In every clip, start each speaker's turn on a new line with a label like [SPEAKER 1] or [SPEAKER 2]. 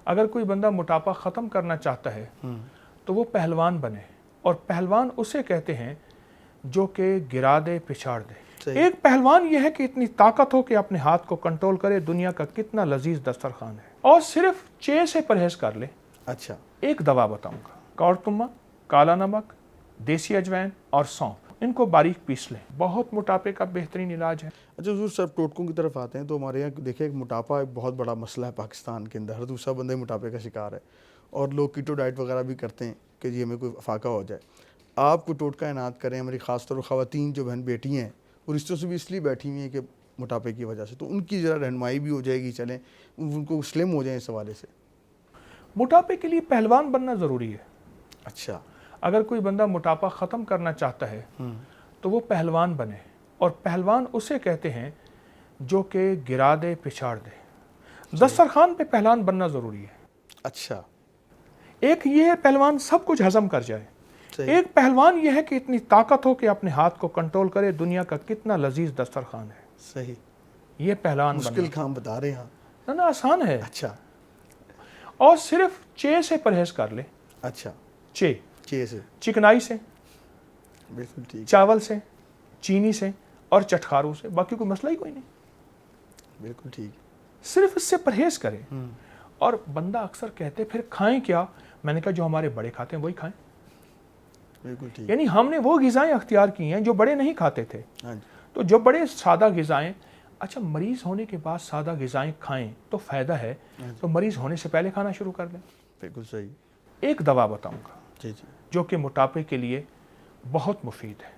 [SPEAKER 1] اگر کوئی بندہ موٹاپا ختم کرنا چاہتا ہے تو وہ پہلوان بنے، اور پہلوان اسے کہتے ہیں جو کہ گرا دے پچھاڑ دے۔ ایک پہلوان یہ ہے کہ اتنی طاقت ہو کہ اپنے ہاتھ کو کنٹرول کرے، دنیا کا کتنا لذیذ دسترخوان ہے، اور صرف چے سے پرہیز کر لے۔
[SPEAKER 2] اچھا،
[SPEAKER 1] ایک دوا بتاؤں گا، کورتما، کالا نمک، دیسی اجوائن اور سونف، ان کو باریک پیس لیں، بہت موٹاپے کا بہترین علاج ہے۔
[SPEAKER 2] اچھا حضور صاحب، ٹوٹکوں کی طرف آتے ہیں تو ہمارے یہاں دیکھیں ایک موٹاپا ایک بہت بڑا مسئلہ ہے پاکستان کے اندر، ہر دوسرا بندہ موٹاپے کا شکار ہے، اور لوگ کیٹو ڈائٹ وغیرہ بھی کرتے ہیں کہ جی ہمیں کوئی افاقہ ہو جائے۔ آپ کو ٹوٹکا عنایت کریں، ہماری خاص طور پر خواتین جو بہن بیٹی ہیں وہ رشتوں سے بھی اس لیے بیٹھی ہوئی ہیں کہ موٹاپے کی وجہ سے، تو ان کی ذرا رہنمائی بھی ہو جائے گی، چلیں ان کو سلم ہو جائیں اس حوالے سے۔
[SPEAKER 1] موٹاپے کے لیے پہلوان بننا ضروری ہے۔
[SPEAKER 2] اچھا،
[SPEAKER 1] اگر کوئی بندہ موٹاپا ختم کرنا چاہتا ہے تو وہ پہلوان بنے، اور پہلوان اسے کہتے ہیں جو کہ گرا دے پچھاڑ دے۔ دسترخوان پہ پہلوان بننا ضروری ہے۔
[SPEAKER 2] اچھا،
[SPEAKER 1] ایک یہ ہے پہلوان سب کچھ ہضم کر جائے، ایک پہلوان یہ ہے کہ اتنی طاقت ہو کہ اپنے ہاتھ کو کنٹرول کرے، دنیا کا کتنا لذیذ دسترخوان ہے۔
[SPEAKER 2] صحیح،
[SPEAKER 1] یہ پہلوان
[SPEAKER 2] مشکل کام بتا رہے ہیں۔
[SPEAKER 1] نا آسان ہے،
[SPEAKER 2] اچھا،
[SPEAKER 1] اور صرف چے سے پرہیز کر لے۔
[SPEAKER 2] اچھا،
[SPEAKER 1] چے
[SPEAKER 2] سے
[SPEAKER 1] چکنائی سے،
[SPEAKER 2] بالکل ٹھیک،
[SPEAKER 1] چاول سے، چینی سے اور چٹخاروں سے، باقی کوئی مسئلہ ہی کوئی نہیں،
[SPEAKER 2] بالکل ٹھیک،
[SPEAKER 1] صرف اس سے پرہیز کرے۔ اور بندہ اکثر کہتے پھر کھائیں کیا؟ میں نے کہا جو ہمارے بڑے کھاتے ہیں وہی کھائیں،
[SPEAKER 2] بالکل ٹھیک،
[SPEAKER 1] یعنی ہم نے وہ غذائیں اختیار کی ہیں جو بڑے نہیں کھاتے تھے۔ تو جو بڑے سادہ غذائیں، اچھا مریض ہونے کے بعد سادہ غذائیں کھائیں تو فائدہ ہے، تو مریض ہونے سے پہلے کھانا شروع کر دیں۔
[SPEAKER 2] بالکل صحیح،
[SPEAKER 1] ایک دوا بتاؤں گا
[SPEAKER 2] جی،
[SPEAKER 1] جو کہ موٹاپے کے لیے بہت مفید ہے۔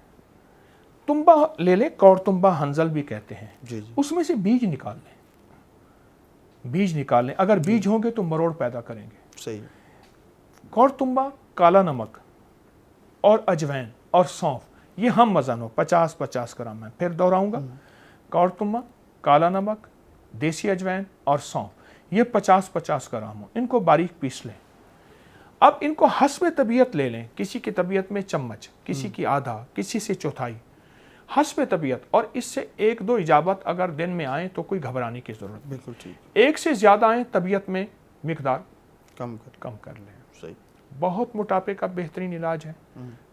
[SPEAKER 1] تنبا لے لیں، کورتمبا ہنزل بھی کہتے ہیں،
[SPEAKER 2] جی،
[SPEAKER 1] اس میں سے بیج نکال لیں، بیج نکال لیں، اگر بیج ہوں گے تو مروڑ پیدا کریں گے۔
[SPEAKER 2] صحیح،
[SPEAKER 1] کورتمبا، کالا نمک اور اجوائن اور سونف یہ ہم وزن ہو، 50-50 گرام ہے۔ پھر دوہراؤں گا، کورتمبا، کالا نمک، دیسی اجوائن اور سونف یہ 50-50 گرام ہو، ان کو باریک پیس لیں۔ اب ان کو حسب طبیعت لے لیں، کسی کی طبیعت میں چمچ، کسی کی آدھا، کسی سے چوتھائی، حسب طبیعت، اور اس سے 1-2 اجابت اگر دن میں آئیں تو کوئی گھبرانے کی ضرورت نہیں،
[SPEAKER 2] بالکل ٹھیک،
[SPEAKER 1] ایک سے زیادہ آئیں طبیعت میں مقدار
[SPEAKER 2] کم
[SPEAKER 1] کر لیں۔
[SPEAKER 2] صحیح،
[SPEAKER 1] بہت موٹاپے کا بہترین علاج ہے،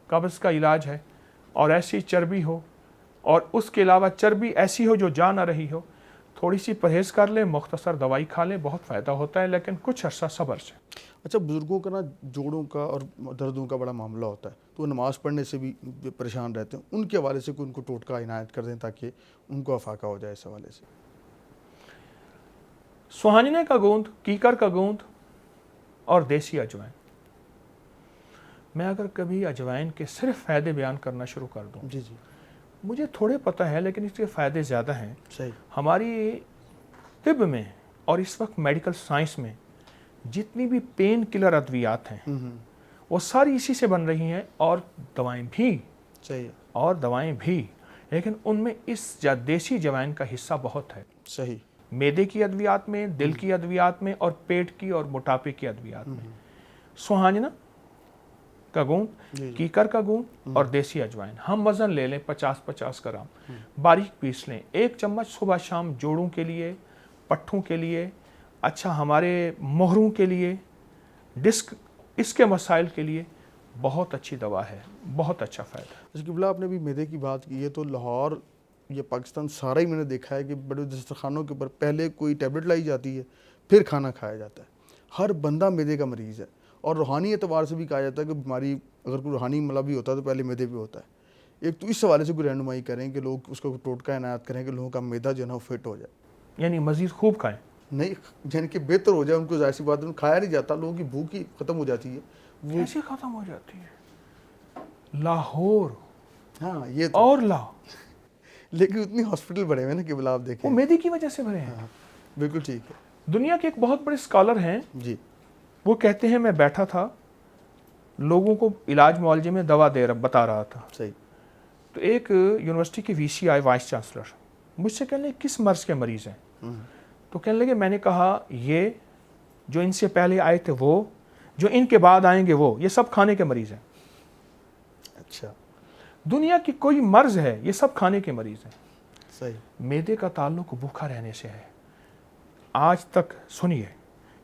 [SPEAKER 1] قبض کا علاج ہے، اور ایسی چربی ہو، اور اس کے علاوہ چربی ایسی ہو جو جا نہ رہی ہو، تھوڑی سی پرہیز کر لیں، مختصر دوائی کھا لیں، بہت فائدہ ہوتا ہے، لیکن کچھ عرصہ صبر سے۔
[SPEAKER 2] اچھا، بزرگوں کا نا جوڑوں کا اور دردوں کا بڑا معاملہ ہوتا ہے، تو وہ نماز پڑھنے سے بھی پریشان رہتے ہیں، ان کے حوالے سے کوئی ان کو ٹوٹکا عنایت کر دیں تاکہ ان کو افاقہ ہو جائے اس حوالے سے۔
[SPEAKER 1] سوہانینے کا گوند، کیکر کا گوند اور دیسی اجوائن۔ میں اگر کبھی اجوائن کے صرف فائدے بیان کرنا شروع کر دوں،
[SPEAKER 2] جی،
[SPEAKER 1] مجھے تھوڑے پتہ ہے لیکن اس کے فائدے زیادہ ہیں۔
[SPEAKER 2] صحیح،
[SPEAKER 1] ہماری طب میں اور اس وقت میڈیکل سائنس میں جتنی بھی پین کلر ادویات ہیں وہ ساری اسی سے بن رہی ہیں، اور دوائیں بھی، لیکن ان میں اس دیسی اجوائن کا حصہ بہت ہے۔
[SPEAKER 2] صحیح،
[SPEAKER 1] معدے کی ادویات میں، دل کی ادویات میں، اور پیٹ کی اور موٹاپے کی ادویات میں۔ سوہانینا کا گوند، کیکر کا گوند اور دیسی اجوائن ہم وزن لے لیں 50-50 گرام، باریک پیس لیں، 1 چمچ صبح شام جوڑوں کے لیے، پٹھوں کے لیے، اچھا ہمارے موہروں کے لیے، ڈسک، اس کے مسائل کے لیے بہت اچھی دوا ہے، بہت اچھا فائدہ ہے۔
[SPEAKER 2] جس قبلہ آپ نے بھی معدے کی بات کی ہے، تو لاہور یا پاکستان سارا ہی میں نے دیکھا ہے کہ بڑے دسترخوانوں کے اوپر پہلے کوئی ٹیبلٹ لائی جاتی ہے، پھر کھانا کھایا جاتا ہے۔ ہر بندہ معدے کا مریض ہے، اور روحانی اعتبار سے بھی کہا جاتا ہے کہ بیماری اگر کوئی روحانی مرض بھی ہوتا ہے تو پہلے معدے پہ ہوتا ہے۔ ایک تو اس حوالے سے کوئی رہنمائی کریں کہ لوگ اس کو ٹوٹکا عنایت کریں کہ لوگوں کا معدہ جو ہے نا وہ فٹ ہو جائے،
[SPEAKER 1] یعنی مزید خوب کھائیں،
[SPEAKER 2] نہیں یعنی کہ بہتر ہو جائے، ان کو ظاہر سی بات ہے کھایا نہیں جاتا، لوگوں کی بھوک ہی ختم ہو جاتی ہے۔ وہ
[SPEAKER 1] کیسے ختم ہو جاتی ہے؟ لاہور
[SPEAKER 2] ہاں یہ تو،
[SPEAKER 1] اور لاؤ،
[SPEAKER 2] لیکن اتنی ہاسپٹل بڑے ہوئے نا کہ بلا آپ دیکھیں،
[SPEAKER 1] وہ معدے کی وجہ سے بھرے ہیں۔
[SPEAKER 2] بالکل ٹھیک ہے،
[SPEAKER 1] دنیا کے ایک بہت بڑے اسکالر ہیں،
[SPEAKER 2] جی،
[SPEAKER 1] وہ کہتے ہیں میں بیٹھا تھا لوگوں کو علاج معالجے میں دوا بتا رہا تھا،
[SPEAKER 2] صحیح،
[SPEAKER 1] تو ایک یونیورسٹی کے وی سی آئے، وائس چانسلر، مجھ سے کہنے لگے کس مرض کے مریض ہیں؟ تو کہنے لگے میں نے کہا یہ جو ان سے پہلے آئے تھے وہ، جو ان کے بعد آئیں گے وہ، یہ سب کھانے کے مریض ہیں۔
[SPEAKER 2] اچھا،
[SPEAKER 1] دنیا کی کوئی مرض ہے یہ سب کھانے کے مریض ہیں۔
[SPEAKER 2] صحیح،
[SPEAKER 1] معدے کا تعلق بھوکا رہنے سے ہے۔ آج تک سنیے